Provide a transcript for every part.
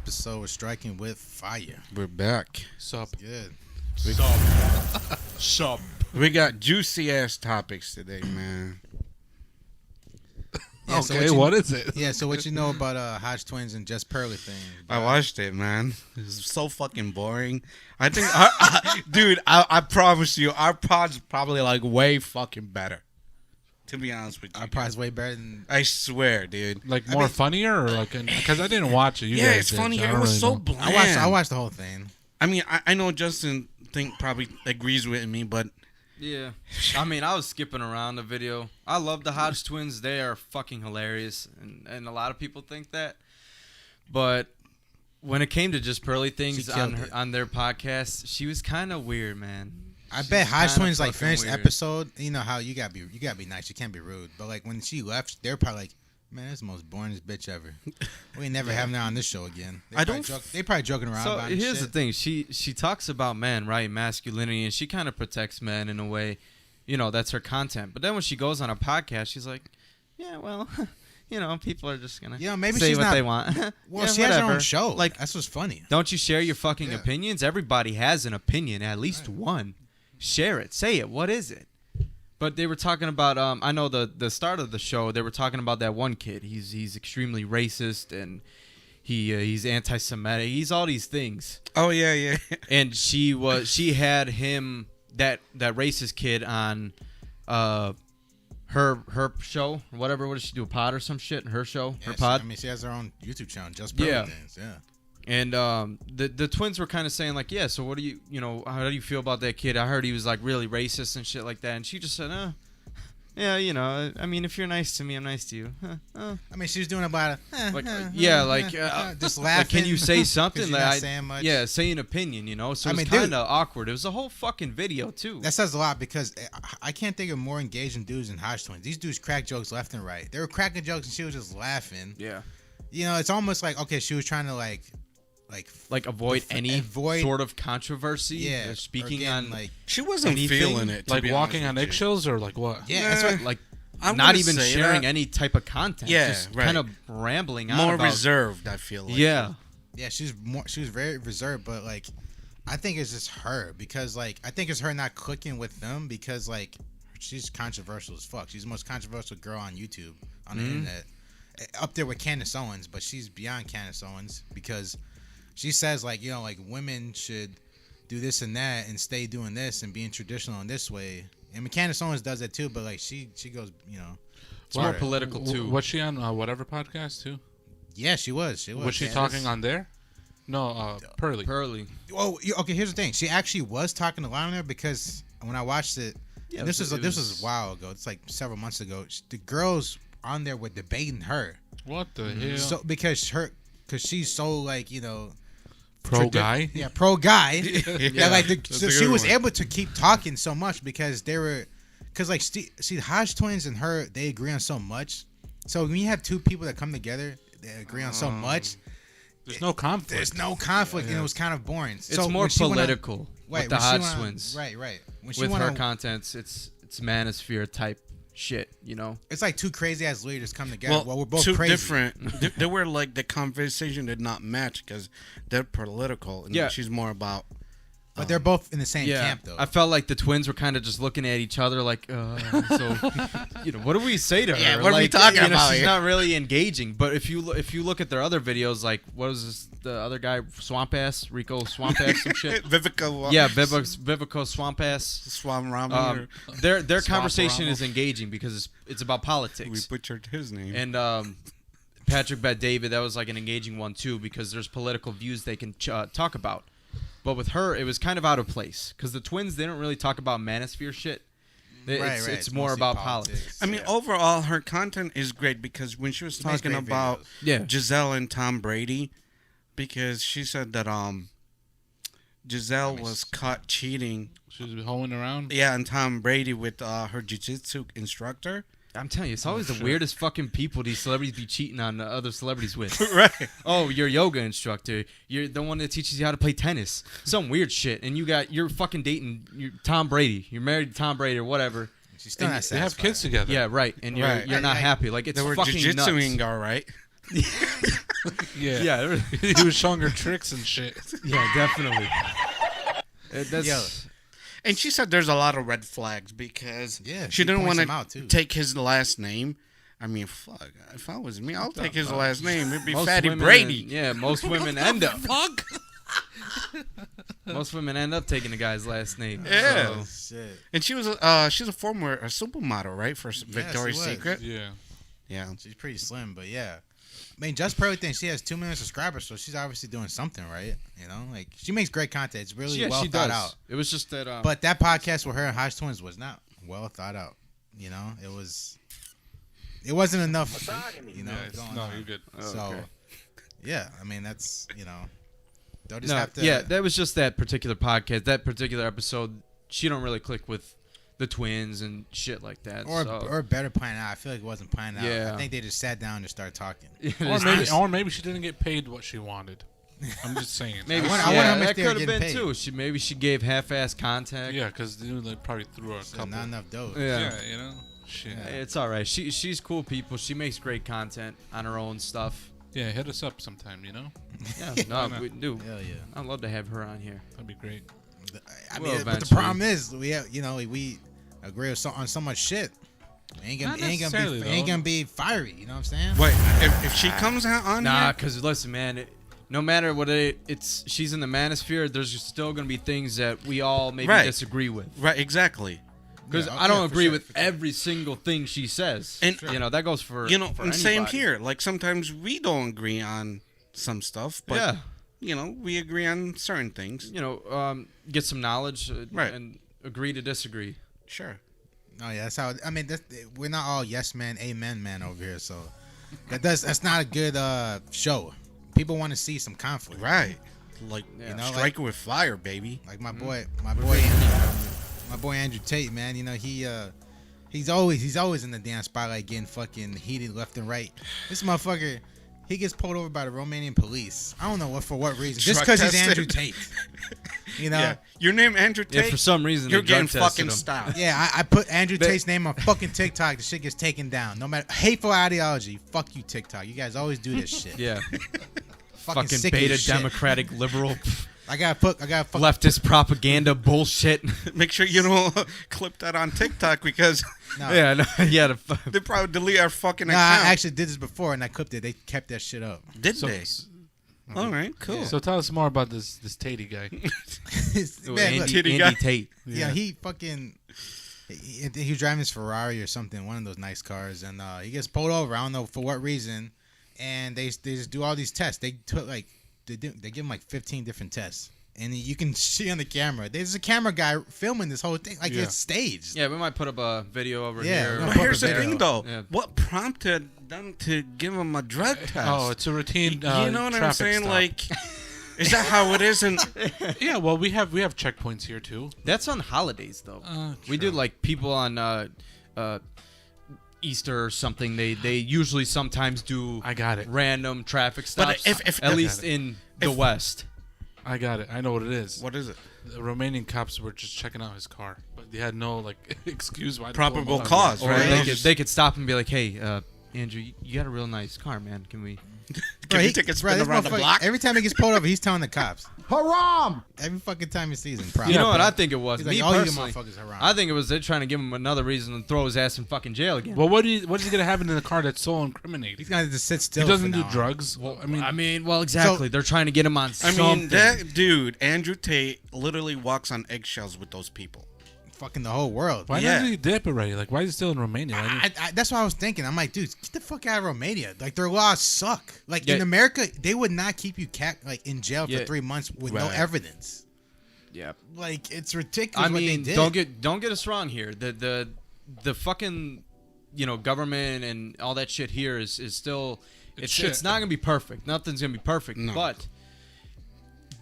episode of Striking with Fire. We're back. Sup? Good. Sup? We got juicy ass topics today, man. Yeah, so Okay, what is it? Yeah, so what you know about HodgeTwins and JustPearlyThings? I watched it, man. It was so fucking boring. I think, dude, I promise you, our pod's probably like way fucking better. To be honest with you, Our pod's way better than. I swear, dude. Like more funnier, or like because I didn't watch it. You Yeah, guys it's did, funny. so I It don't was really so know. bland. I watched the whole thing. I mean, I know Justin probably agrees with me, but Yeah. I mean, I was skipping around the video. I love the Hodge twins. They are fucking hilarious. And a lot of people think that. But when it came to Just Pearly Things on their podcast, she was kind of weird, man. I bet HodgeTwins like fucking finished weird. episode. You know how you gotta be nice. You can't be rude. But like when she left, they're probably like, man, this is the most boringest bitch ever. We ain't never having her on this show again. They probably joking around So about it. here's the thing. She talks about men, right? Masculinity, and she kind of protects men in a way. You know, that's her content. But then when she goes on a podcast, she's like, yeah, well, you know, people are just going to maybe say she's what not, they want. Well, Yeah, she has her whatever. own show. Like, That's what's funny. don't you share your fucking Yeah. opinions? Everybody has an opinion, at least one. Share it. Say it. What is it? But they were talking about, I know the start of the show, they were talking about that one kid. He's extremely racist, and he's anti-Semitic. He's all these things. oh yeah. And she had him, that racist kid, on her show, whatever. What did she do? A pod or some shit? Her show? Yeah, Her pod? I mean, she has her own YouTube channel, Just Yeah. Things. Yeah. And the twins were kind of saying like, yeah, so what do you know, how do you feel about that kid? I heard he was like really racist and shit like that. And she just said, yeah, you know, I mean, if you're nice to me, I'm nice to you. I mean, she was doing about Like, yeah, like, just like, laughing. can you say 'cause something? you're Like, not saying much. yeah, say an opinion, you know. So I it was mean, dude, kind of awkward. It was a whole fucking video too. That says a lot because I can't think of more engaging dudes than HodgeTwins. These dudes crack jokes left and right. They were cracking jokes and she was just laughing. Yeah. You know, it's almost like, okay, she was trying to like avoid any sort of controversy. Yeah. Or speaking or on getting, like, She wasn't Anything? feeling it. to Like be walking honest on with you. eggshells, or like what? yeah, that's what. like I'm not gonna even say sharing that. any type of content. Yeah, just right. kind of rambling on More about, reserved, I feel like. Yeah. Yeah, she was very reserved, but like, I think it's just her because like I think it's her not clicking with them because like she's controversial as fuck. She's the most controversial girl on YouTube on the internet, up there with Candace Owens, but she's beyond Candace Owens because she says like, you know, like women should do this and that and stay doing this and being traditional in this way. And Candace Owens does that too, but like she goes, you know, It's more political too. Was she on whatever podcast too? yeah, she was. Was she Candace. talking on there? No, Pearly. Pearly. Oh, okay. Here's the thing. She actually was talking a lot on there because when I watched it, Yeah, and this was it a while ago. It's like several months ago. The girls on there were debating her. What the hell? So because she's so like, you know, Pro guy? Yeah, pro guy. Yeah, like so a she good was one. able to keep talking so much because like see HodgeTwins and her, they agree on so much. So when you have two people that come together, they agree on so much. There's no conflict. There's no conflict, and it was kind of boring. It's So more when she went on- political with the Hodge twins. Right. When she With went her on- contents, it's manosphere type shit, you know. It's like two crazy ass leaders come together. Well, we're both two crazy. different. They were like the conversation did not match because they're political, and Yeah. she's more about. But they're both in the same camp, though. I felt like the twins were kind of just looking at each other like, so, you know, what do we say to her? Yeah, what are we like, talking you know, about she's here? not really engaging. But if you look at their other videos, like, what was this, the other guy, Swamp Ass, Rico Swamp Ass, some shit? Vivica. Yeah, Vivico Swamp Ass. Swam Rami. Their Swamp conversation Ramo. is engaging because it's about We politics. butchered his name. And Patrick Bet David, that was like an engaging one too because there's political views they can talk about. But with her, it was kind of out of place because the twins, they don't really talk about manosphere shit. It's more mostly about politics. I mean, overall, her content is great because when she was She makes talking great about videos. Giselle and Tom Brady, because she said that Giselle was caught cheating. She was hoeing around. Yeah, and Tom Brady with her jiu-jitsu instructor. I'm telling you, it's always the weirdest fucking people these celebrities be cheating on other celebrities with. Right. Oh, you're a yoga instructor. You're the one that teaches you how to play tennis. Some weird shit. And you're fucking dating Tom Brady. You're married to Tom Brady or whatever. She's still not They have satisfied. kids together. Yeah, right. And you're Right. not happy. Like, it's They were fucking nuts. jiu-jitsuing all right. Yeah. Yeah, He was showing her tricks and shit. yeah, definitely. That's Yo. And she said there's a lot of red flags because Yeah, she she didn't points want them out, too. to take his last name. I mean, fuck. If I was me, I'll take his last name. It'd be Fatty women, Brady. Yeah, most women end up. Fuck. Most women end up taking the guy's last name. Yeah. So, Shit. And she's a former supermodel, right? For Victoria's was. Secret. Yeah. Yeah. She's pretty slim, but yeah. I mean, JustPearlyThings, she has 2 million subscribers, so she's obviously doing something, right? You know, like she makes great content. It's really well she thought does. out. It was just that. But that podcast with her and HodgeTwins was not well thought out. You know, it wasn't enough. You know, going No, on. you're good. So, Okay. yeah, I mean, that's they'll just No, have to. yeah, that was just that particular podcast, that particular episode. She don't really click with the twins and shit like that. or better planned out. I feel like it wasn't planned out. Yeah. I think they just sat down and started talking. Or maybe she didn't get paid what she wanted. I'm just saying. maybe I wonder yeah, how much that they were could have getting been paid. too. Maybe she gave half-ass contact. Yeah, because they probably threw her a So couple. not enough dough. Yeah. Yeah, you know. Shit. Yeah. It's all right. She's cool people. She makes great content on her own stuff. Yeah, hit us up sometime. You know, Yeah, no, not? we do. Hell yeah. I'd love to have her on here. that'd be great. I Well, mean, but the eventually. problem is, we agree on so much shit. Not necessarily, Ain't though. gonna be fiery. You know what I'm saying? Wait, if she comes out on Nah, here, because listen, man, no matter what it's, she's in the manosphere. There's just still gonna be things that we all maybe Right. disagree with. right? Exactly. Because Yeah, I don't yeah, for agree sure, with for sure. every single thing she says. And- you know that goes for You know, for and same anybody. here. Like sometimes we don't agree on some stuff, but yeah, you know, we agree on certain things. you know, get some knowledge Right. and agree to disagree. Sure. Oh yeah, that's how. I mean, we're not all yes man, amen man over here. So that's not a good show. People want to see some conflict. Right. Like Yeah. strike it with fire, baby. Like my boy Andrew Tate, man. You know he's always in the damn spotlight getting fucking heated left and right. This motherfucker, he gets pulled over by the Romanian police. I don't know for what reason. Just Drug because he's tested. Andrew Tate. You know. Yeah. Your name Andrew Yeah, Tate. for some reason you're they drug getting tested fucking him. stopped. Yeah, I put Andrew But- Tate's name on fucking TikTok. The shit gets taken down. No matter hateful ideology. Fuck you, TikTok. You guys always do this shit. Yeah, fucking fucking sick of beta this shit. Democratic liberal I got fucking leftist propaganda bullshit. Make sure you don't clip that on TikTok because no. Yeah, no, yeah. they probably delete our fucking Nah, account. I actually did this before and I clipped it. They kept that shit up. Did So, they? All right, cool. so tell us more about this Tatey guy. Man, look, Titty Andy guy. Tate. yeah, he fucking he was driving his Ferrari or something, one of those nice cars, and he gets pulled over. I don't know for what reason, and they just do all these tests. They took they give him like 15 different tests, and you can see on the camera. There's a camera guy filming this whole thing like Yeah. it's staged. Yeah, we might put up a video over Yeah, here. we'll But fuck here's with the that. thing, though. Yeah. What prompted them to give him a drug test? Oh, it's a routine. you know what I'm traffic saying? stop. Like, is that how it is? And yeah. Well, we have checkpoints here too. That's on holidays though. We do True. like people on Easter or something. They usually sometimes do I got it. random traffic But stops. if- at if- least in the West. I got it. I know what it is. what is it? The Romanian cops were just checking out his car, but they had no like excuse why. to Probable pull him over. cause, Or right? they could stop and be like, "Hey, Andrew, you got a real nice car, man. Can we?" Can you take a spin this around the motherfucker- block? Every time he gets pulled over, he's telling the cops. Haram! Every fucking time he sees him, probably. You know what but- I think it was? He's Me like, all you personally, motherfuckers are wrong. I think it was they're trying to give him another reason to throw his ass in fucking jail again. Well, what is he gonna have in the car that's so incriminating? He's gonna just sit still. He doesn't for do now on. drugs. Well, I mean, well, exactly. They're trying to get him on I something. mean, that dude, Andrew Tate, literally walks on eggshells with those people. Fucking the whole world. why yeah. doesn't he dip already? Like, why is he still in Romania? Why didn't- That's what I was thinking. I'm like, dude, get the fuck out of Romania. Like their laws suck. Like Yeah. in America, they would not keep you in jail for Yeah. 3 months with no Right. evidence. yeah. Like it's ridiculous. I what mean, they did. don't get us wrong here. The fucking government and all that shit here is still It's shit. it's not gonna be perfect. Nothing's gonna be perfect. No. But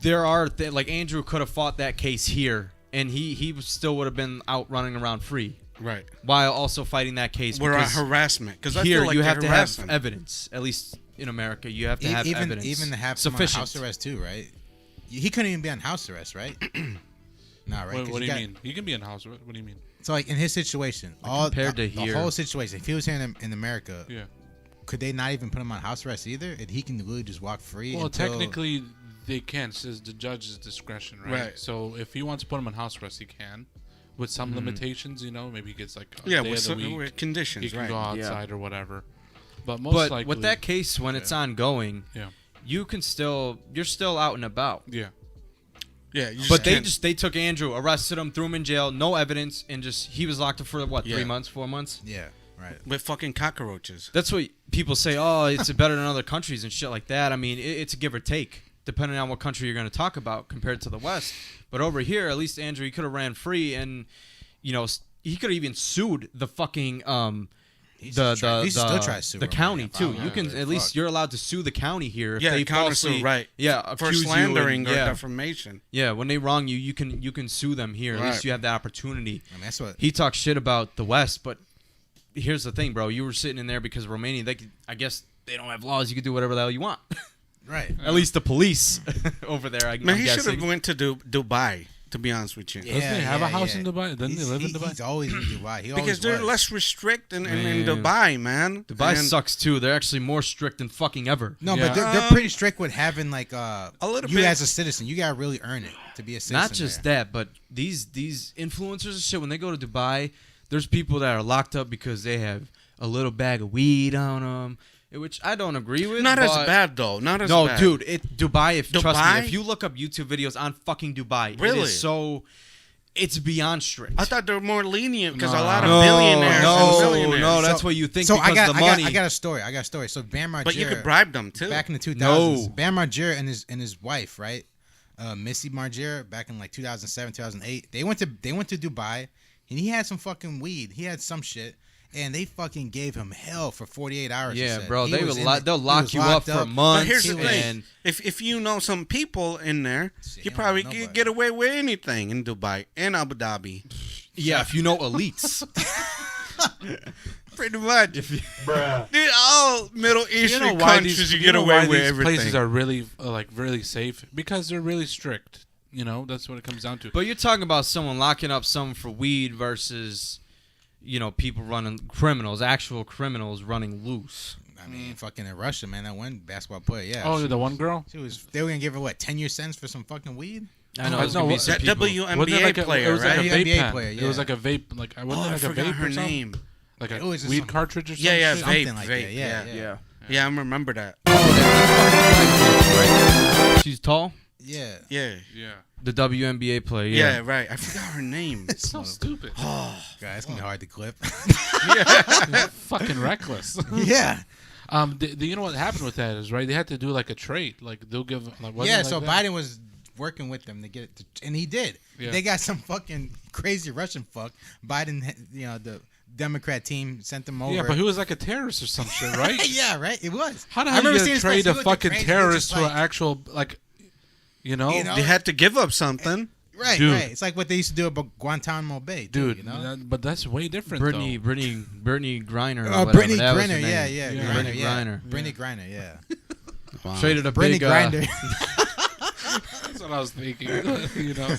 there are like Andrew could have fought that case here, and he still would have been out running around free Right. while also fighting that case. We're on because harassment. Because I here feel like you they're have to have harassing. evidence. At least in America, you have to have even evidence. even to have someone on sufficient. house arrest too, right? He couldn't even be on house arrest, right? Nah, right? 'Cause what do you got- mean? You can be in house. What do you mean? So like in his situation, all compared to the here. whole situation. If he was here in America, Yeah. could they not even put him on house arrest either? And he can literally just walk free. Well, until... technically, they can. It's the judge's discretion, right? Right. So if he wants to put him on house arrest, he can, with some limitations. You know, maybe he gets like a Yeah, day with of the some week. conditions, He can right? go outside or whatever. But most likely, with that case, when it's ongoing, Yeah. you're still out and about. Yeah. Yeah, you But can't- they took Andrew, arrested him, threw him in jail, no evidence, and he was locked up for what, Yeah. 3 months, 4 months? Yeah, right. with fucking cockroaches. That's what people say. Oh, it's better than other countries and shit like that. I mean, it's a give or take, depending on what country you're going to talk about compared to the West. But over here, at least Andrew, he could have ran free, and he could have even sued the fucking He still tries to sue the him, county man. too. Yeah, You can fuck. at least you're allowed to sue the county here if Yeah, they countersue, falsely right. Yeah, For accuse you slandering and, or yeah. defamation. Yeah, when they wrong you, you can sue them here. At Right. least you have that opportunity. I mean, that's what. He talks shit about the West, but here's the thing, bro. You were sitting in there because Romania, I guess they don't have laws. You can do whatever the hell you want. Right. At least the police over there. Man, he should guessing. have went to Dubai. To be honest with you, Doesn't he have a house in Dubai? Doesn't he live in Dubai? He's always in Dubai. He because always they're was. less strict in Man. Dubai, man. Dubai And sucks too. They're actually more strict than fucking ever. No, Yeah. but they're pretty strict with having like A little you bit. as a citizen. You gotta really earn it to be a citizen. Not just that, but these influencers and shit. When they go to Dubai, there's people that are locked up because they have a little bag of weed on them, which I don't agree with. Not as but- bad though. Not as No, bad. dude, Dubai. Trust me, Dubai? if you look up YouTube videos on fucking Dubai, Really? it is it's beyond strict. I thought they were more lenient because No. a lot of no, billionaires and millionaires. no, that's So- what you think So because of the money. I got a story. So Bam Margera, But you could bribe them too. back in the 2000s. No. Bam Margera and his wife, right? Missy Margera, back in like 2007, 2008. They went to Dubai, and he had some fucking weed. He had some shit. And they fucking gave him hell for 48 hours. he yeah, said. bro, He they'll was in lock he you was up locked for months. But here's the He was- thing: and if you know some people in there, Shit, you you probably don't know could nobody. get away with anything in Dubai and Abu Dhabi. yeah, if you know elites. Pretty much. Dude, all Middle You Eastern know why countries these, you you get know away why with these everything. places are really really safe? Because they're really strict. You know, that's what it comes down to. But you're talking about someone locking up someone for weed versus, people actual criminals running loose. I mean, fucking in Russia, man, that one basketball player, yeah. Oh, the one girl. They were gonna give her what, 10-year sentence for some fucking weed? I know. Oh, there's no, gonna be what- some that people- WNBA Wasn't it like a, player, it was like right? a vape NBA pen. player, It was yeah. like a vape, like I wasn't Oh, I like a forgot vape her or something? name. Like It a was just weed some- cartridge or something. Yeah, Something vape, like vape, that, yeah. Yeah, I remember that. She's tall. Yeah. Yeah, Yeah. The WNBA player. yeah, Yeah. right. I forgot her name. It's so stupid. God, it's gonna be hard to clip. Fucking reckless. yeah. You know what happened with that is right. They had to do like a trade. Like they'll give. Like, wasn't Yeah, it so like that? Biden was working with them to get it to, and he did. Yeah. They got some fucking crazy Russian fuck. Biden, the Democrat team sent them over. Yeah, but he was like a terrorist or some shit, right? yeah, right. It was. How the I hell remember you seeing gonna his trade face. a He looked fucking crazy. He was terrorist just to like- an actual like, you know, You know? They had to give up something. Right, Dude. right. It's like what they used to do at Guantanamo Bay, too, dude? You know? But that's way different. Brittney though. Griner. Or Oh, whatever. Brittney That was her Griner, name. yeah. Yeah. Griner, Brittney yeah. Griner. Brittney Griner, yeah. Wow. Traded a Brittney big. Griner. That's what I was thinking. You know,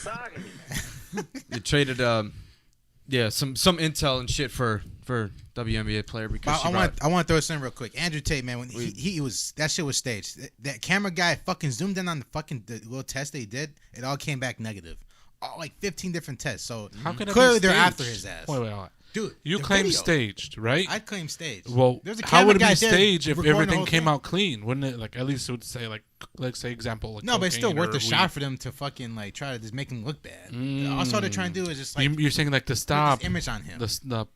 They traded some intel and shit for WNBA player because I want to throw this in real quick. Andrew Tate, man, when he was, that shit was staged. That camera guy fucking zoomed in on the little test they did. It all came back negative. All like 15 different tests. So how can it clearly be they're staged? after his ass. Wait. Dude, You the claim video. staged, right? I claim staged. Well, There's a how would it camera be guy there staged if recording the everything whole came thing. out clean? Wouldn't it? Like at least it would say like, let's say example. Like No, but it's still cocaine worth or the shot weed. for them to fucking like try to just make him look bad. Also, they're trying to do is just like You're saying like the put stop, this image on him. the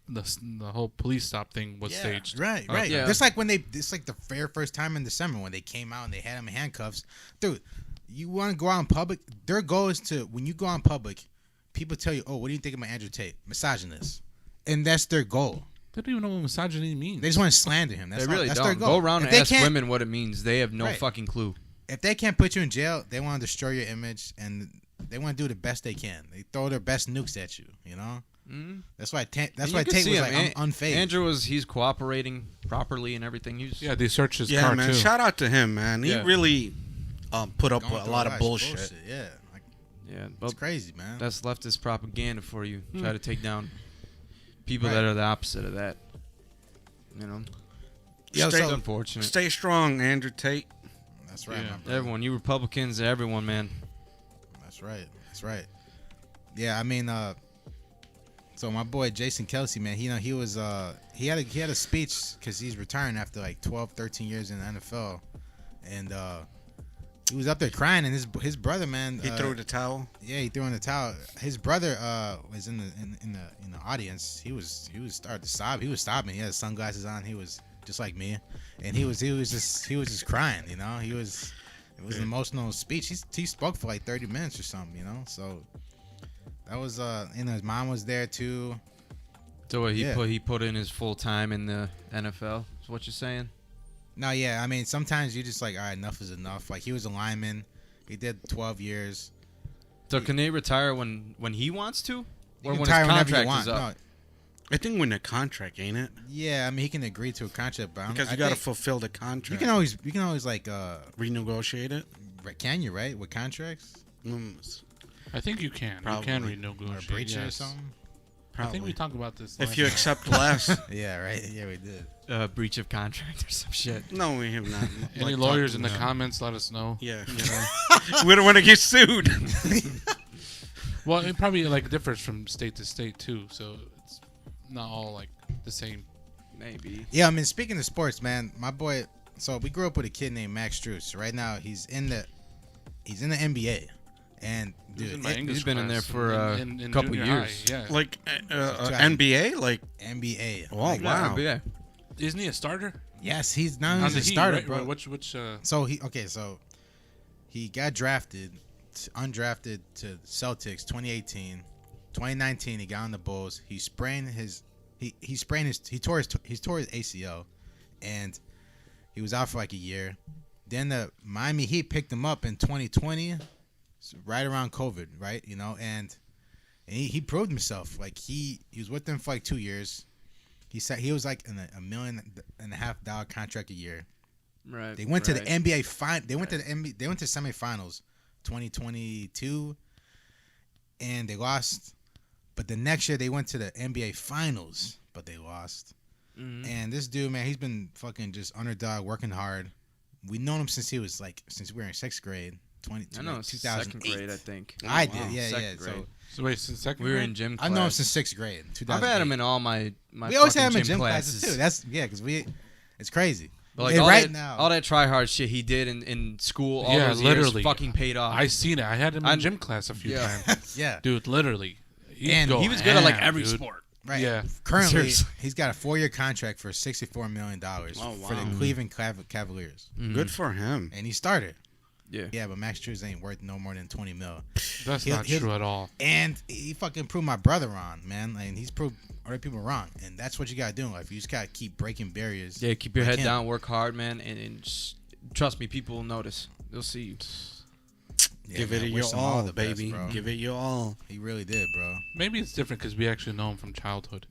whole police stop thing was Yeah, staged. Right, Okay. right. Yeah. Just like when it's like the very first time in December when they came out and they had him in handcuffs. Dude, you want to go out in public? Their goal is to, when you go out in public, people tell you, oh, what do you think about Andrew Tate? Misogynist. And that's their goal. They don't even know what misogyny means. They just want to slander him. That's They really that's don't. their goal. Go around If and they ask can't- women what it means. They have no Right. fucking clue. If they can't put you in jail, they want to destroy your image and they want to do the best they can. They throw their best nukes at you, you know? That's why Tate And was you can see like, him. I'm unfazed. Andrew he's cooperating properly and everything. yeah, they searched his Yeah, car man. too. Shout out to him, man. He Yeah. really put up Going with a through lot of bullshit. Yeah, like, Yeah, it's well, crazy, man. that's leftist propaganda for you. Try to take down people that are the opposite of that. You know. Yo, Stay, so- unfortunate. stay strong, Andrew Tate. That's right, Yeah. my brother. Everyone, you Republicans, everyone, man. That's right. That's right. Yeah, I mean, so my boy Jason Kelce, man, he was he had a speech because he's retiring after like 12, 13 years in the NFL, and he was up there crying, and his brother, man, He threw the towel. yeah, he threw in the towel. His brother was in the audience. He was started to sob. He was sobbing. He had sunglasses on. He was just like me, and he was just crying. You know, it was an emotional speech. He spoke for like 30 minutes or something. You know, so that was his mom was there too. So what, Yeah. he put in his full time in the NFL. Is what you're saying? No, yeah, I mean sometimes you just like, all right, enough is enough. Like he was a lineman. He did 12 years. So can they retire when he wants to, You or can when his retire whenever you contract want. is up? No, I think when the contract, ain't it? yeah, I mean he can agree to a contract, but Because you got to fulfill the contract. you can always like renegotiate it. can you, right, with contracts I think you can. Probably. You can or renegotiate. breach it or yes. something? I think we Probably. talked about this. If last you time. accept less. Yeah, right. Yeah, we did. Breach of contract or some shit. No, we have not. Any Like, lawyers in talked the about- comments, let us know. Yeah. You know? We don't want to get sued. Well, it probably like differs from state to state too, so it's not all like the same. Maybe. Yeah, I mean, speaking of sports, man, my boy. So we grew up with a kid named Max Strus. Right now, he's in the NBA, and He was dude, in my English been in there class for in couple junior years. high, yeah. Like So NBA? Like, NBA. oh, Like, wow. Yeah. Isn't he a starter? Yes, he's not On even the a Heat, starter, right? bro. Which So he got drafted, undrafted to Celtics 2018. 2019 he got on the Bulls. He tore his ACL, and he was out for like a year. Then the Miami Heat picked him up in 2020, right around COVID, right? You know, and he proved himself. Like he was with them for like 2 years. He said he was like in $1.5 million contract a year. Right. They went to the NBA They went to the NBA. They went to semifinals, 2022, and they lost. But the next year they went to the NBA finals, but they lost. Mhm. And this dude, man, he's been fucking just underdog, working hard. We known him since we were in sixth grade, I know. It's 2008. second grade, I think. I wow. did, yeah. Second So grade. so wait, since second We were grade? in gym class. I've known him since sixth grade. I've had him 2008. in all my We always had fucking him in gym classes too. That's because it's crazy. But like And all right that, now, all that try hard shit he did in school, all Yeah, those literally. years fucking paid off. I seen it. I had him in I- gym class a few Yeah. times. yeah, Dude, literally. He'd And go he was good at like ham, every dude. sport. right. Yeah. Currently, Seriously. he's got a 4-year contract for $64 million Oh, for the wow. Cleveland Cavaliers, Good for him. and he started. Yeah. Yeah, but Max Strus ain't worth no more than $20 million. That's He'll- not he'll- true at all. And he fucking proved my brother wrong, man. Like, he's proved other people wrong, and that's what you gotta do in life. You just gotta keep breaking barriers. Yeah, keep your Like head him. down, work hard, man, and just, trust me, people will notice. They'll see you. Yeah, Give man, it I your wish him all, the best, baby. bro. Give it your all. He really did, bro. Maybe it's different because we actually know him from childhood.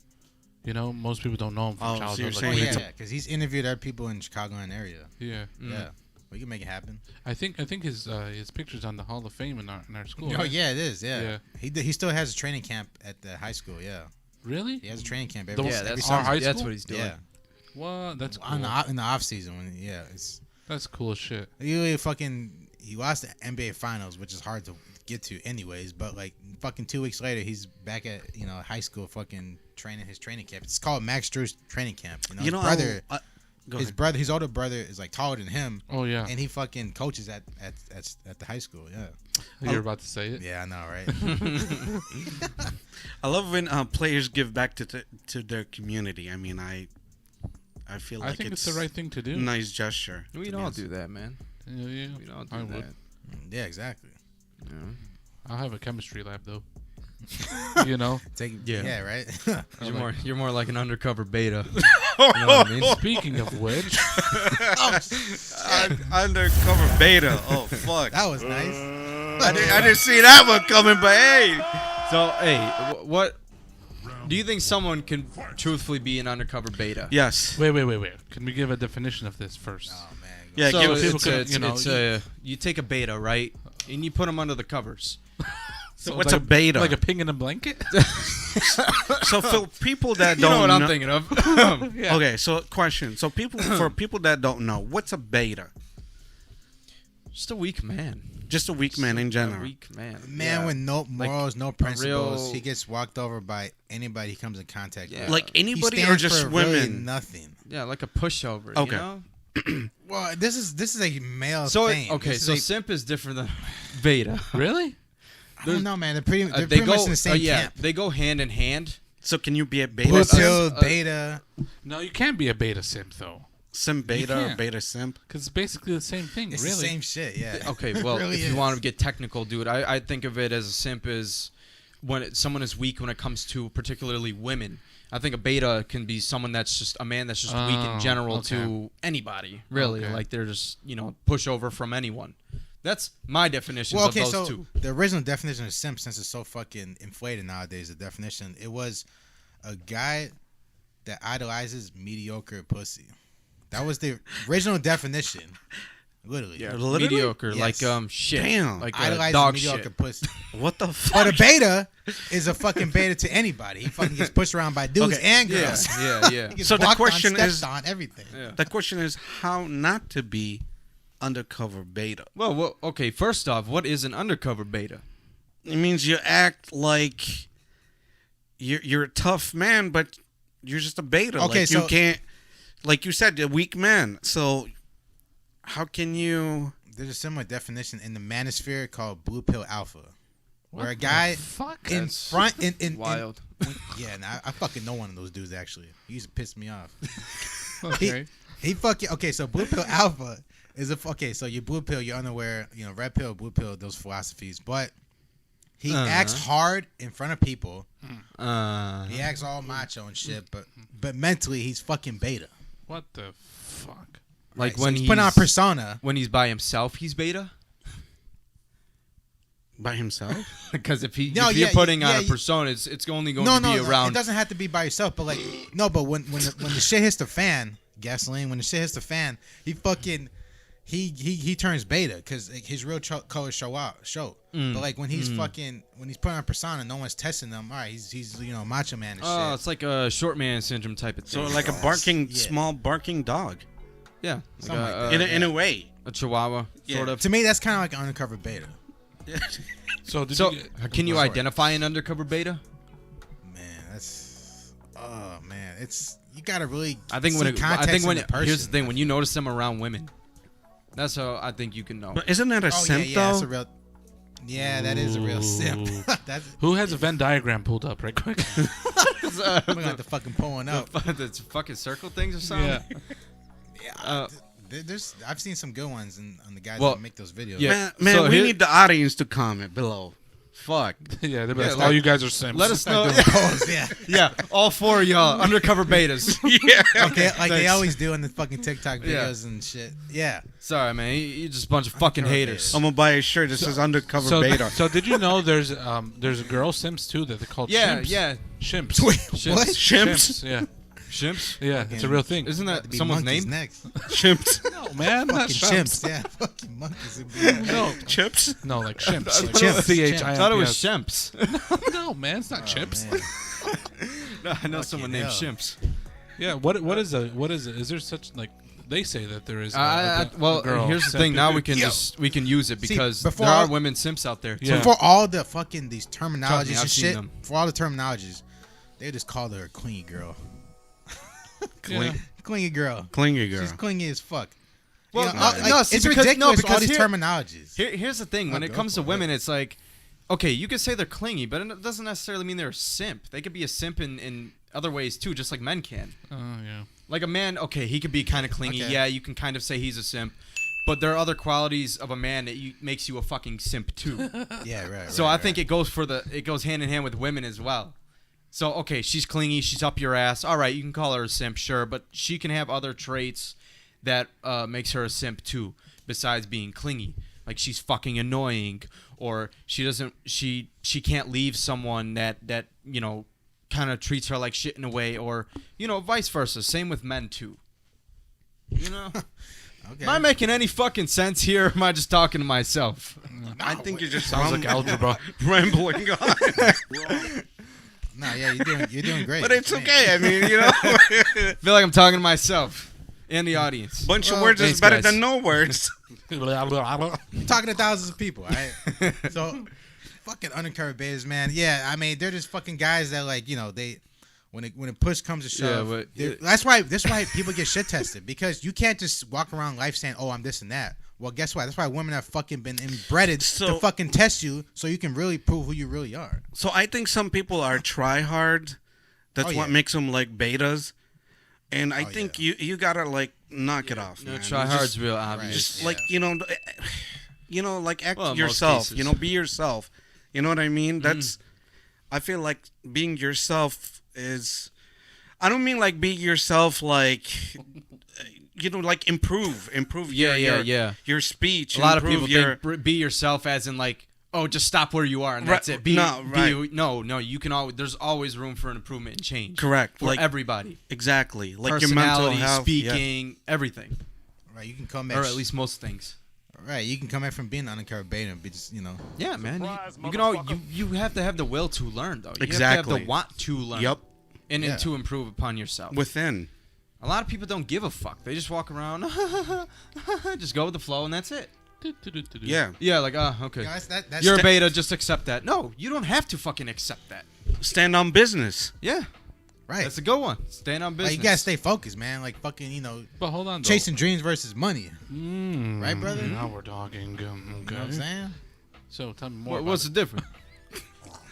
You know, most people don't know him from Oh, so childhood. you're like saying we Yeah, do. yeah, because he's interviewed other people in Chicago and area. Yeah. Yeah, we can make it happen. I think his picture's on the Hall of Fame in our school. Oh right? yeah, it is. Yeah, Yeah. He still has a training camp at the high school. Yeah, Really? he has a training camp The- every, Yeah, every that's our summer. high that's school? what he's doing. Yeah, What? That's cool. in the off season when That's cool as shit. he lost the NBA finals, which is hard to get to anyways. But like fucking 2 weeks later, he's back at high school fucking training his training camp. It's called Max Strus training camp. His brother, Go his ahead. brother, his older brother is like taller than him, Oh yeah. and he fucking coaches at the high school. Yeah, You're about to say it. yeah, I know, right? I love when players give back to their community. I mean, I feel like I think it's the right thing to do. a nice gesture. We'd to be all honest. do that, man. Yeah. We'd all do I that. would. Yeah, exactly. Yeah. I'll have a chemistry lab though. You know. Yeah, right. You're more like an undercover beta. You know what I mean? Speaking of which, Undercover beta. Oh fuck! That was nice. I didn't see that one coming, but hey. So, hey, what do you think someone can truthfully be an undercover beta? Yes. wait. Can we give a definition of this first? Oh man. Yeah. So give people it's, could, it's, you know, it's you take a beta, right, and you put them under the covers. So what's a beta? Like a pig in a blanket? So for people that You don't know what I'm know, thinking of. Yeah. okay. So question. So for people that don't know, what's a beta? Just a weak man. Just a weak man in A general. weak man. Man Yeah. with no morals, no principles. real- He gets walked over by anybody he comes in contact Yeah. with. Like He anybody or stands just for really women? nothing. Yeah, like a pushover. Okay. You know? Well, this is a male So thing. okay, This is so a- simp is different than beta. Really? I don't know, man. They're pretty They much go in the same camp. they go hand in hand. So can you be a beta Blue simp? pill, uh, beta. No, you can't be a beta simp though, Simp beta or can't. beta simp? because it's basically the same thing. It's really. the same shit. Yeah. Okay, well, really if you is. want to get technical, dude, I think of it as a simp is when someone is weak when it comes to particularly women. I think a beta can be someone that's just a man that's just weak in Oh, general okay. to anybody, really. Okay. Like they're just, pushover from anyone. That's my definition Well, of okay, those so two. the original definition of simp, since it's so fucking inflated nowadays, the definition, it was a guy that idolizes mediocre pussy. That was the original definition. Literally. Yeah, Literally? mediocre, Yes. like shit, Damn. like Idolizes dog mediocre shit. pussy. What the fuck? But a beta is a fucking beta to anybody. He fucking gets pushed around by dudes Okay. and Yeah, girls. yeah. He gets So the walked question on, stepped is- on, everything. Yeah. The question is how not to be undercover beta. Well, okay. First off, what is an undercover beta? It means you act like you're a tough man, but you're just a beta. Okay, like you so- can't, like you said, a weak man. So how can you? There's a similar definition in the manosphere called blue pill alpha. Where a What guy the fuck? in That's front in Wild. yeah, nah, I fucking know one of those dudes actually. He used to piss me off. Okay. He fucking okay. So blue pill alpha is so you're blue pill, you're unaware. Red pill, blue pill, those philosophies. But he acts hard in front of people. He acts all macho and shit. But mentally, he's fucking beta. What the fuck? Like Right, so when he's putting on a persona. when he's by himself, he's beta. By himself? Because if No, you're yeah, putting on yeah, a persona, it's only going No, to be no, around. it doesn't have to be by yourself. But but when the shit hits the fan, gasoline. When the shit hits the fan, he fucking he turns beta because his real colors show. But like when he's putting on a persona, no one's testing him. All right, he's macho man and Oh, shit. it's like a short man syndrome type of So thing. like a barking, Yeah. small barking dog. yeah, Something like that. In a way. a chihuahua Yeah. sort of. To me, that's kind of like an undercover beta. So did So, you get, can you Sorry. identify an undercover beta? Man, that's man, it's you gotta really. I think see when context in the person. here's the thing: when you notice them around women, that's how I think you can know. But isn't that a Oh simp yeah, that's though? a real. Yeah, that is a real simp. Ooh. That's who has a Venn diagram pulled up right quick? we're gonna have to fucking pulling up. That's fucking circle things or something. Yeah. Yeah, there's I've seen some good ones on the guys Well, that make those videos. yeah. Man, So we here- need the audience to comment below. Fuck. Yeah, they're like, like- all you guys are simps. Let us know. Polls, yeah. Yeah, all four of y'all undercover betas. Yeah. Okay, like they Thanks. always do in the fucking TikTok Yeah. videos and shit. Yeah. Sorry, man. You're just a bunch of fucking Undercover haters. I'm gonna buy a shirt that says undercover So, beta. so did you know there's girl simps too that they're called Yeah, shimps? yeah. Shimps. Wait, Shimps. what? Chimps? Yeah. Shimps? Yeah, it's a real thing. Isn't About that to be someone's monkeys name? next? Chimps? No, man, not Fucking shimps. chimps. Yeah, fucking monkeys. No, Chips? no, like shimps. Like Chimps. C-H-I-M-P-S. I thought it was Shemps. No, man, it's not chips. Man. No, I know someone named hell. Shimps. Yeah, what is it? Is there such like they say that there is? Well, girl here's the simp. thing. Now we can Yo. we can use it See, because before there are all- women simps out there. Yeah. For all the fucking these Trust me, terminologies I've and seen shit, them. for all the terminologies, they just called her a clingy girl. Yeah. Clingy girl. Clingy girl. She's clingy as fuck. Well, You know, no, see, it's because- ridiculous. no, all because these here- terminologies. Here's the thing. When I'll it go comes to for women, it's like, okay, you could say they're clingy, but it doesn't necessarily mean they're a simp. They could be a simp in other ways too, just like men can. Oh yeah. Like a man, okay, he could be kind of clingy. Okay. Yeah, you can kind of say he's a simp. But there are other qualities of a man that makes you a fucking simp too. Yeah, right. So right, I think it goes hand in hand with women as well. So okay, she's clingy, she's up your ass. All right, you can call her a simp, sure, but she can have other traits that makes her a simp too, besides being clingy. Like she's fucking annoying, or she can't leave someone that kind of treats her like shit in a way, or vice versa. Same with men too. Okay. Am I making any fucking sense here? Or am I just talking to myself? I think you just Sounds like algebra. rambling on. No, yeah, you're doing great. But it's okay. I mean, I feel like I'm talking to myself and the audience. bunch of Well, words thanks, is better guys. than no words. You're talking to thousands of people, all right? So, fucking undercover betas, man. Yeah, I mean, they're just fucking guys that, like, you know, they when it push comes to shove. but that's why people get shit tested, because you can't just walk around life saying, "Oh, I'm this and that." Well, guess what? That's why women have fucking been inbred to fucking test you, so you can really prove who you really are. So I think some people are try-hard. That's Oh, what yeah. makes them like betas. And I Oh, think you gotta like knock it off, No, man. try Just- hard's real obvious. Just Yeah. like like act Well, in most yourself. cases. Be yourself. You know what I mean? That's. I feel like being yourself is. I don't mean like be yourself like. Like improve your speech. A lot of improve people think be yourself as in like, oh, just stop where you are and that's Right, it. no, You can always. There's always room for an improvement and change. correct, For like everybody. exactly, like your mental Personality, health, yeah. speaking, everything, Right? You can come back, or at least most things. right? You can come back from being an undercover beta and be just, you know. Yeah, man. Surprise, You can all you have to have the will to learn though. You have to Exactly. have the want to learn. Yep, And Yeah. to improve upon yourself. within. A lot of people don't give a fuck. They just walk around, just go with the flow, and that's it. Yeah, Yeah, like, okay. You know, that's You're a beta, just accept that. No, you don't have to fucking accept that. stand on business. Yeah, right. that's a good one. Stand on business. Like, you gotta stay focused, man. Like fucking, you know, But hold on, though. chasing dreams versus money. Right, brother? Now we're talking. You know what I'm saying? So tell me more. What's the about difference?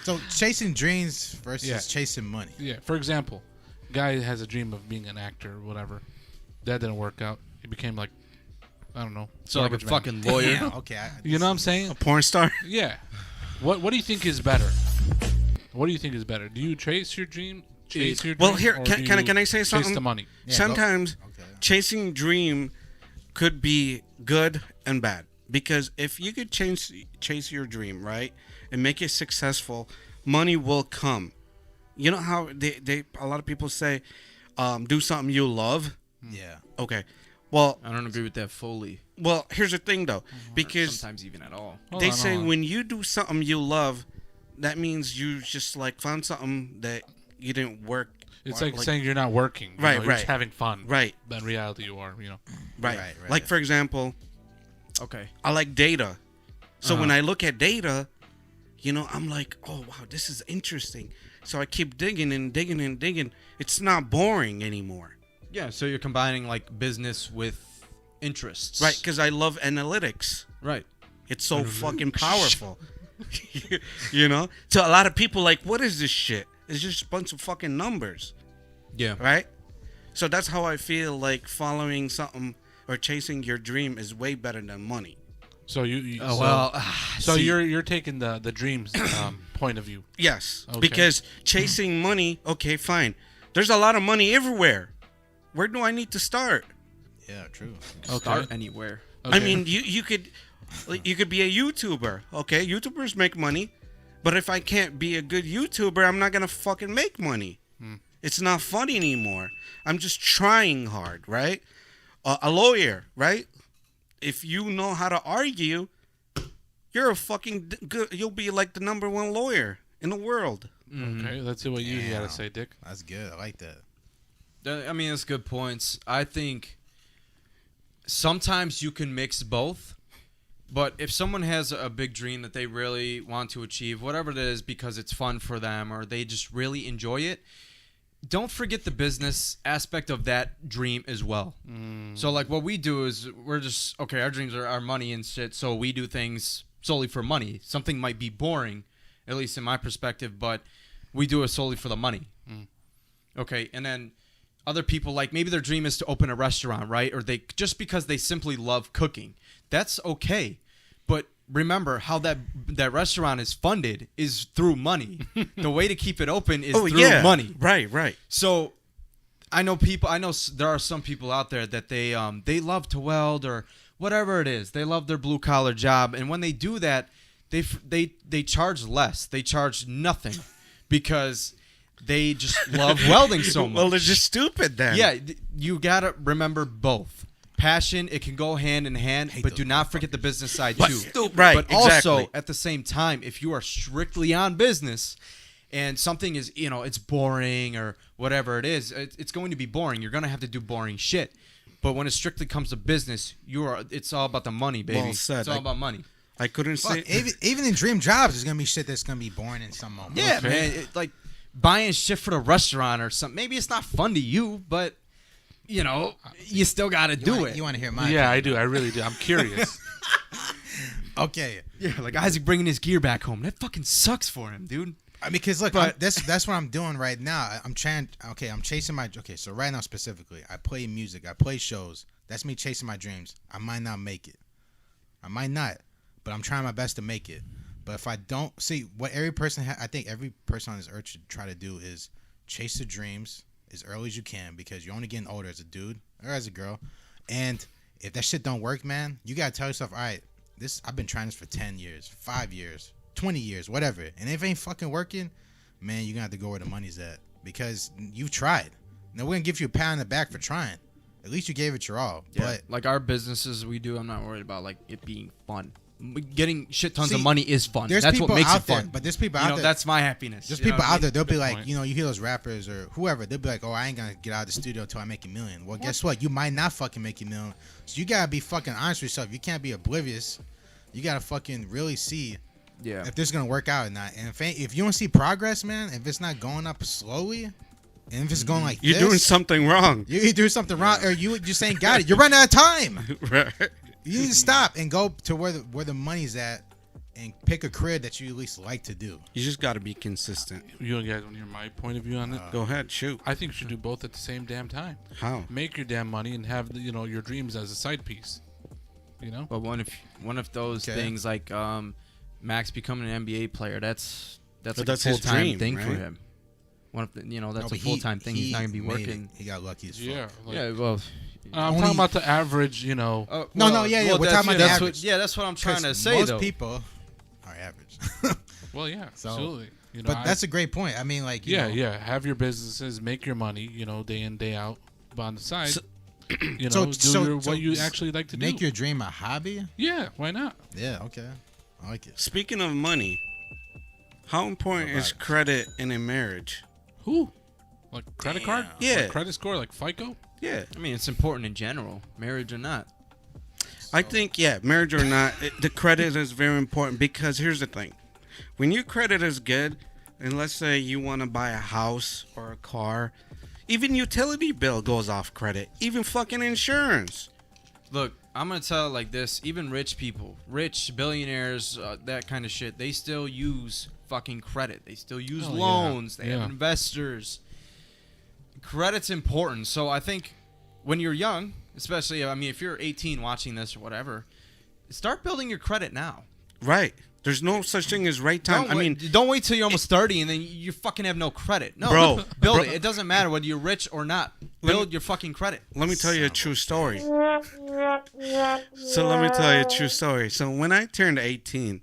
So chasing dreams versus Yeah. chasing money. it. Yeah. For example, guy has a dream of being an actor or whatever. That didn't work out. He became like, I don't know. So like a garbage man. fucking lawyer. Damn, okay. You know what I'm saying? A porn star. Yeah. What do you think is better? What do you think is better? Do you chase your dream? Chase your dream? Well, here or can do I you say chase something? the money. Yeah, Sometimes Okay. chasing dream could be good and bad, because if you could chase your dream, right, and make it successful, money will come. You know how they a lot of people say, do something you love. Yeah. Okay, well, I don't agree with that fully. here's the thing though, because Sometimes even at all. Hold they on, say hold on. when you do something you love, that means you just like found something that you didn't work. It's like saying you're not working. You Right, know, You're just right. having fun. Right. But in reality, you are. Right. Right, Like right. for example, Okay. I like data. So Uh-huh. when I look at data, I'm like, oh wow, this is interesting. So I keep digging and digging and digging. It's not boring anymore. Yeah, so you're combining like business with interests. Right, because I love analytics. Right. It's so fucking powerful. To a lot of people, like, what is this shit? It's just a bunch of fucking numbers, Yeah. right? So that's how I feel like following something or chasing your dream is way better than money. So you Oh so, well. So see, you're taking the dreams point of view. Yes, Okay. because chasing money, okay, fine. There's a lot of money everywhere. Where do I need to start? Yeah, true. start anywhere. Okay. I mean, you could be a YouTuber, okay? YouTubers make money, but if I can't be a good YouTuber, I'm not gonna fucking make money. It's not fun anymore. I'm just trying hard, right? A lawyer, right? If you know how to argue, you're a fucking good. You'll be like the #1 lawyer in the world. Okay, let's see what you Damn. gotta say, Dick. That's good. I like that. I mean, that's good points. I think sometimes you can mix both. But if someone has a big dream that they really want to achieve, whatever it is, because it's fun for them or they just really enjoy it, don't forget the business aspect of that dream as well. So, like, what we do is we're just, okay, our dreams are our money and shit, so we do things solely for money. Something might be boring, at least in my perspective, but we do it solely for the money. Okay, and then other people, like, maybe their dream is to open a restaurant, right? Or they just because they simply love cooking. That's okay. But remember how that restaurant is funded is through money. The way to keep it open is through money. Right. So I know there are some people out there that they love to weld or whatever it is. They love their blue collar job, and when they do that, they charge less. They charge nothing because they just love welding so much. Well, they're just stupid then. Yeah, you gotta remember both. passion, it can go hand in hand, but do not forget the business side too. Right, But exactly. also, at the same time, if you are strictly on business and something is, it's boring or whatever it is, it's going to be boring. You're going to have to do boring shit. But when it strictly comes to business, it's all about the money, baby. Well said. It's all about money. I couldn't Fuck, say. even in dream jobs, there's gonna be shit that's gonna be boring in some moment. Yeah, man. Like buying shit for the restaurant or something. Maybe it's not fun to you, but you still got to do it. You want to hear mine? Yeah, I do. I really do. I'm curious. Okay. Yeah, like Isaac bringing his gear back home. That fucking sucks for him, dude. I mean, because look, But- that's what I'm doing right now. I'm chasing my. Okay, so right now specifically, I play music, I play shows. That's me chasing my dreams. I might not make it. I might not, but I'm trying my best to make it. But if I don't see what every person, I think every person on this earth should try to do is chase the dreams as early as you can, because you're only getting older as a dude or as a girl. And if that shit don't work, man, you gotta tell yourself, all right, I've been trying this for 10 years, 5 years, 20 years, whatever. And if it ain't fucking working, man, you're gonna have to go where the money's at, because you've tried. Now we're gonna give you a pat on the back for trying. At least you gave it your all. Yeah, But like our businesses we do, I'm not worried about like it being fun. Getting shit tons of money is fun. there's That's people what makes out it fun. there, but there's people out there. That's my happiness. There's You know people what I out there. mean? They'll be Good like, point. you hear those rappers or whoever. They'll be like, oh, I ain't gonna get out of the studio until I make $1 million. Well, guess what? You might not fucking make $1 million. So you gotta be fucking honest with yourself. You can't be oblivious. You gotta fucking really see Yeah. if this is gonna work out or not. And if you don't see progress, man, if it's not going up slowly, and if it's going like You're this, doing something wrong. you do something wrong, or you just ain't got it. You're running out of time. Right. You need to stop and go to where the money's at, and pick a career that you at least like to do. You just got to be consistent. You guys want to hear my point of view on it? Go ahead, shoot. I think you should do both at the same damn time. How? Make your damn money and have your dreams as a side piece. But one of those Okay. things like Max becoming an NBA player, that's But like that's a his full time dream, thing for right? him. One of the, that's No, a but full time thing. He's not gonna be made working. it. He got lucky as fuck. Yeah. Like, Yeah, well, I'm Only- talking about the average. No, yeah, we're talking about the that's average. what, yeah, that's what I'm trying to 'Cause say most though. people are average. Well, yeah, So- absolutely. But that's a great point. I mean, like, you know, yeah. Have your businesses, make your money, day in, day out. But on the side, So- do what you actually like to make do. your dream a hobby. Yeah, why not? Yeah, okay, I like it. Speaking of money, how important What about is it? credit in a marriage? Who? Like credit card? Yeah. Like credit score, like FICO? Yeah. I mean, it's important in general, marriage or not. I think, marriage or not, the credit is very important, because here's the thing. When your credit is good, and let's say you want to buy a house or a car, even utility bill goes off credit, even fucking insurance. Look, I'm gonna tell it like this: even rich people, rich billionaires, that kind of shit, they still use fucking credit. They still use Oh, yeah. loans. They Yeah. have investors. Credit's important. So I think when you're young, especially, I mean, if you're 18 watching this or whatever, start building your credit now. Right. There's no such thing as right time. Don't wait till you're almost 30 and then you fucking have no credit. No, Bro, build bro. it. It doesn't matter whether you're rich or not. Build your fucking credit. let me tell you a Son of true a story. So let me tell you a true story. So when I turned 18,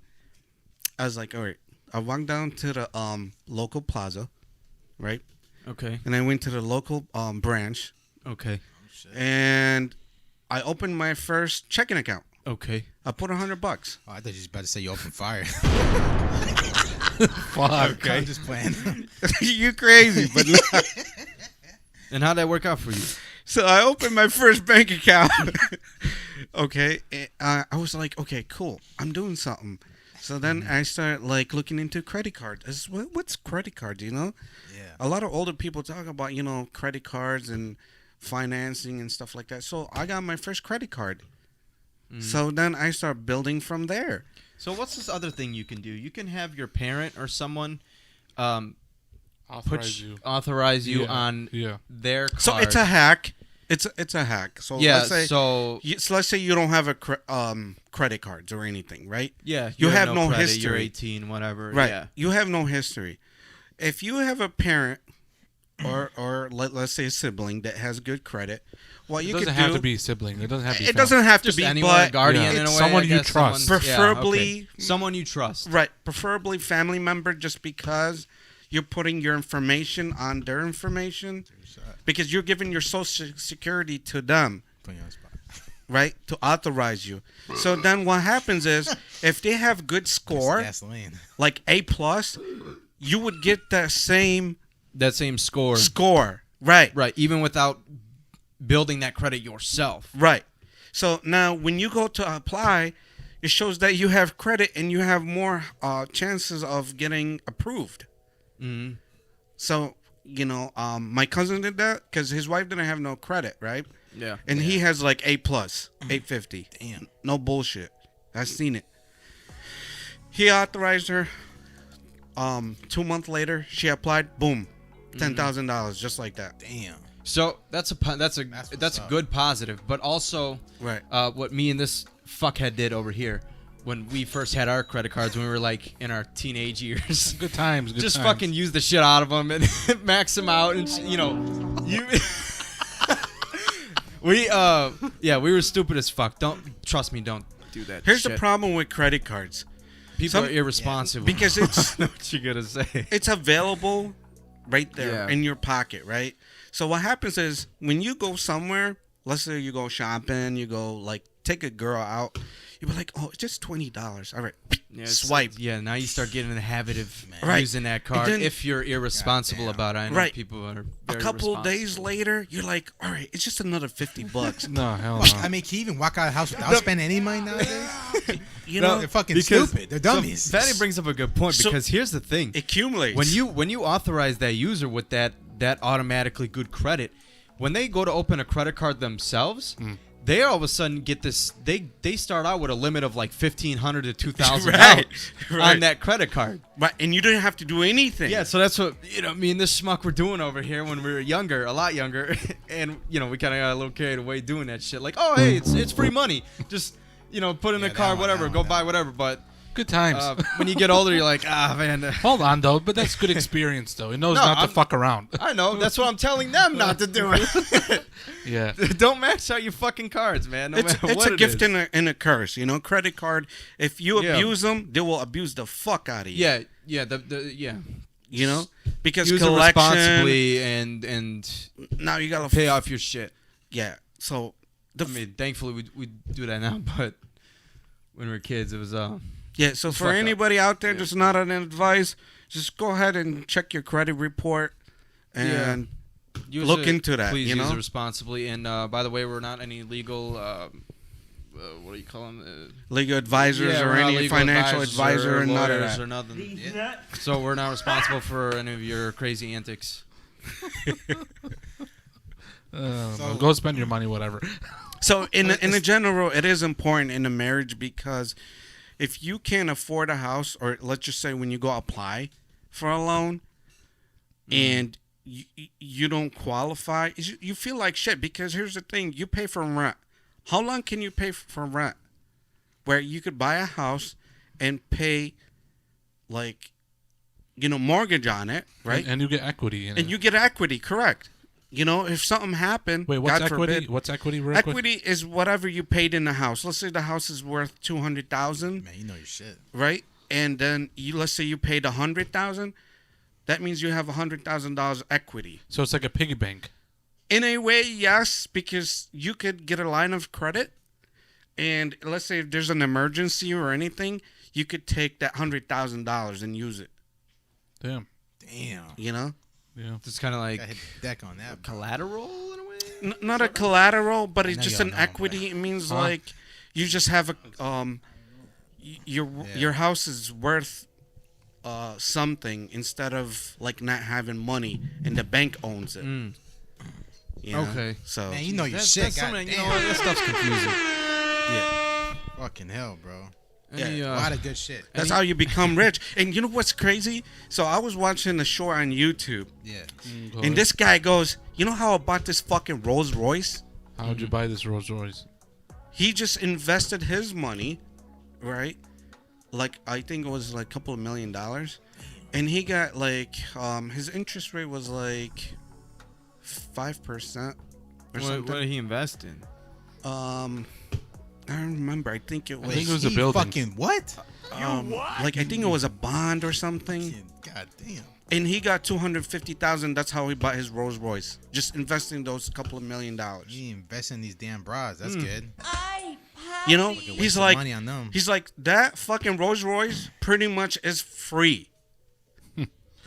I was like, all right, I walked down to the local plaza, right? Okay. And I went to the local branch, Okay. and I opened my first checking account. Okay. I put $100. Oh, I thought you was about to say you open fire. Fuck. I'm just playing. You crazy, but no. And how'd that work out for you? So I opened my first bank account. Okay, I was like, okay, cool, I'm doing something. So then I started like looking into credit cards. What's credit cards? Yeah. A lot of older people talk about credit cards and financing and stuff like that. So I got my first credit card. So then I start building from there. So what's this other thing you can do? You can have your parent or someone authorize you on their card. So it's a hack. It's a hack. So yeah. let's say, So let's say you don't have a credit cards or anything, right? yeah, You have no credit, history. You're 18, whatever. Right. Yeah. You have no history. If you have a parent or let's say a sibling that has good credit, what you It could doesn't do. have to be sibling. It doesn't have to be It doesn't have to Just be, anyone, but a guardian yeah. in a way. Someone I you guess, trust. someone- yeah, Preferably- okay. Someone you trust. right, preferably family member, just because you're putting your information on their information, because you're giving your social security to them. Put you on the spot. right, to authorize you. So then what happens is, if they have good score, Gasoline. like A+, you would get that same score. Right. Right, even without building that credit yourself. Right. So now when you go to apply, it shows that you have credit and you have more chances of getting approved. Mm-hmm. So, my cousin did that because his wife didn't have no credit, right? Yeah. And he has like A+, 850. Damn. No bullshit. I've seen it. He authorized her. 2 months later, she applied. Boom. $10,000, just like that. Damn. So that's a good positive, but also Right. What me and this fuckhead did over here when we first had our credit cards when we were like in our teenage years. Good times. Good Just times. fucking use the shit out of them and max them out, and you. We were stupid as fuck. Don't do that. Here's shit. the problem with credit cards. People are irresponsible. Because it's I know what you're gonna say. it's available right there Yeah. in your pocket, right? So what happens is when you go somewhere, let's say you go shopping, you go like take a girl out, you be like, oh, it's just $20. All right, swipe. Yeah, now you start getting in the habit of Right. using that card then- if you're irresponsible Goddamn. about it. I know Right. people are A very couple responsible. days later, you're like, all right, it's just another $50. No, hell Fuck, no. I mean, can you even walk out of the house without spending any money nowadays? You No, know, They're fucking because- stupid. They're dummies. So Fatty brings up a good point So- because here's the thing: it accumulates. when you authorize that user with that automatically good credit, when they go to open a credit card themselves, they all of a sudden get this. They start out with a limit of like $1,500 to $2,000 Right. on that credit card. Right, and you didn't have to do anything. Yeah, so that's what me and this schmuck were doing over here when we were younger, a lot younger, and we kind of got a little carried away doing that shit. Like, oh hey, it's free money, just put in the Yeah, car, that one, whatever, that go one, buy that whatever. But Good times. when you get older, you're like, man. Hold on, though. But that's good experience, though. It knows No, not I'm- to fuck around. I know. That's what I'm telling them not to do it. Yeah. Don't max out your fucking cards, man. No It's matter what a it gift is. and a curse. Credit card, if you Yeah. abuse them, they will abuse the fuck out of you. Yeah. Yeah. Because Use it collection, responsibly and now you gotta pay off your shit. Yeah. So I mean, thankfully we do that now, but when we were kids, it was yeah. So for fucked up. anybody out there, just not an advice. Just go ahead and check your credit report and use look it- into that. Please you use know, it responsibly. And by the way, we're not any legal. What do you call them? legal advisors Yeah, or we're not any legal financial advisors advisor or or none of lawyers that. or nothing. So we're not responsible for any of your crazy antics. Go spend your money, whatever. So in a general, it is important in a marriage because if you can't afford a house, or let's just say when you go apply for a loan, and you don't qualify, you feel like shit because here's the thing: you pay for rent. How long can you pay for rent? Where you could buy a house and pay, like, mortgage on it, right? And you get equity in it. And you get equity, correct? If something happened, Wait, what's God equity? forbid, What's equity? Real quick? equity is whatever you paid in the house. Let's say the house is worth $200,000, Man, you know your shit. right? And then let's say you paid $100,000. That means you have $100,000 equity. So it's like a piggy bank. In a way, yes, because you could get a line of credit, and let's say if there's an emergency or anything, you could take that $100,000 and use it. Damn. Damn. Yeah. It's kind of like Got hit the deck on that. collateral in a way. Not a collateral, but it's know just y'all an know, equity. It means like you just have your house is worth something instead of like not having money and the bank owns it. You know? Okay. So Man, you know your That's shit. something, Goddamn. that stuff's confusing. yeah, Fucking hell, bro. Any, A lot of good shit. that's how you become rich. And you know what's crazy? So I was watching a show on YouTube, Yeah. and this guy goes, "You know how I bought this fucking Rolls Royce? How'd you buy this Rolls Royce? He just invested his money, right? Like I think it was like a couple of $1 million, and he got like his interest rate was like 5% or What something. did he invest in? I don't remember. I think it was. I think it was a He building. Fucking what? Like I think it was a bond or something. God damn. And he got $250,000. That's how he bought his Rolls Royce. Just investing those couple of $1 million. You invest in these damn bras. That's good. You know, Fucking he's wasting like, money on them. he's like that fucking Rolls Royce pretty much is free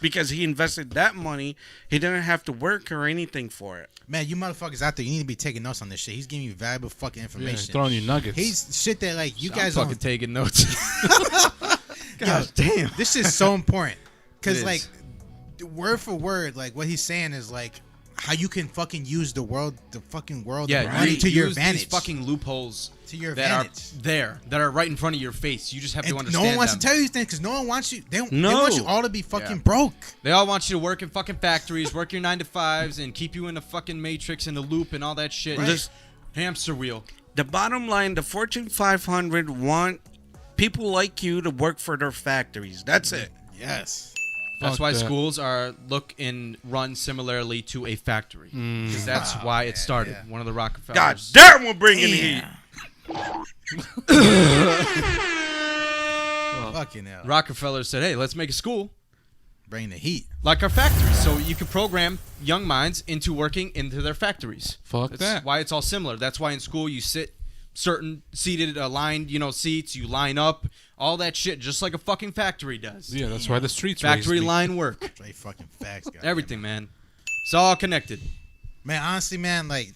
because he invested that money. He didn't have to work or anything for it. Man, you motherfuckers out there, you need to be taking notes on this shit. He's giving you valuable fucking Yeah, information. he's throwing you nuggets. He's shit that like you I'm guys fucking don't. taking notes. Yo, God damn. This is so important because It like is. word for word, like what he's saying is like how you can fucking use the fucking world Yeah, around you you to your use advantage. these fucking loopholes To your that advantage. that are right in front of your face. You just have to And understand no one wants them. to tell you these things because no one wants you. They No. want you all to be fucking Yeah. broke. They all want you to work in fucking factories, work your 9-to-5s, and keep you in the fucking matrix and the loop and all that shit. Right. Just hamster wheel. The bottom line, the Fortune 500 want people like you to work for their factories. That's it. Yes. That's Fuck why that. schools look and run similarly to a factory. Mm. Because that's why it started. yeah. One of the God Rockefellers. damn, we're bringing heat. Fucking hell. Rockefeller said, hey, let's make a school Bring the heat. like our factories. So you can program young minds into working into their factories. Fuck That's that. why it's all similar. That's why in school you sit certain seated, aligned, seats. You line up, all that shit, just like a fucking factory does. Yeah, that's why the streets Factory raised me. line work. Straight fucking facts, guys. Everything, man. It's all connected. Man, honestly, man, like,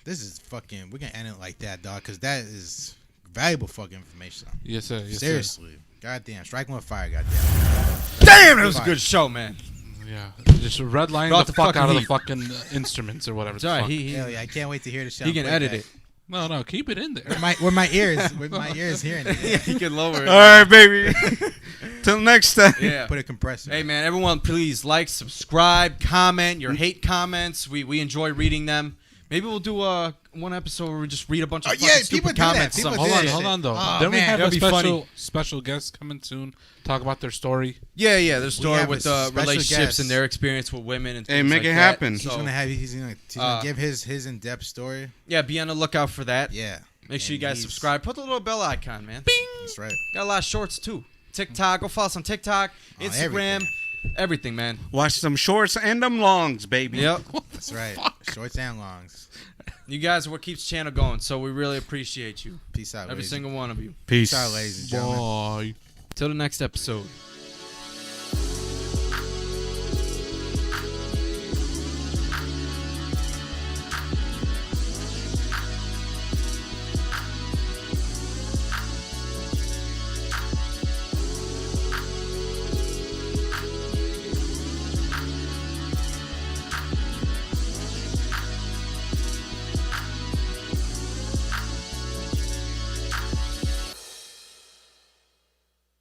this is fucking. We're gonna end it like that, dog, because that is valuable fucking information. Yes, sir. Yes, Seriously. Goddamn. Strike one with fire, goddamn. Damn, that was a good show, man. sir. Yeah. Just redline Brought the the fuck fucking out of the heat. fucking instruments or whatever. It's the all right. fuck. He Hell yeah, I can't wait to hear the show. can edit it. No, keep it in there. With my ears hearing it. He can lower it. All right, baby. Till next time. Yeah. Put a compressor. Hey, man, everyone, please like, subscribe, comment. Your hate comments, we enjoy reading them. Maybe we'll do one episode where we just read a bunch of fucking people stupid do that. comments. People Some- do that. Hold on, though. Oh, then we man, have a that'd be funny. special guest coming soon. Talk about their story. Yeah, their story have with a special relationships guest. and their experience with women and Hey, things make like it that. happen. He's So, gonna give his in-depth story. yeah, be on the lookout for that. Yeah. Make sure you And guys he's- subscribe. Put the little bell icon, man. That's right. Got a lot of shorts too. TikTok, go follow us on TikTok, On Instagram, everything, man. Watch some shorts and them longs, baby. Yep. That's right. Shorts and longs. You guys are what keeps the channel going, so we really appreciate you. Peace out, Every ladies. single one of you. Peace. Peace out, ladies and gentlemen. Bye. Till the next episode.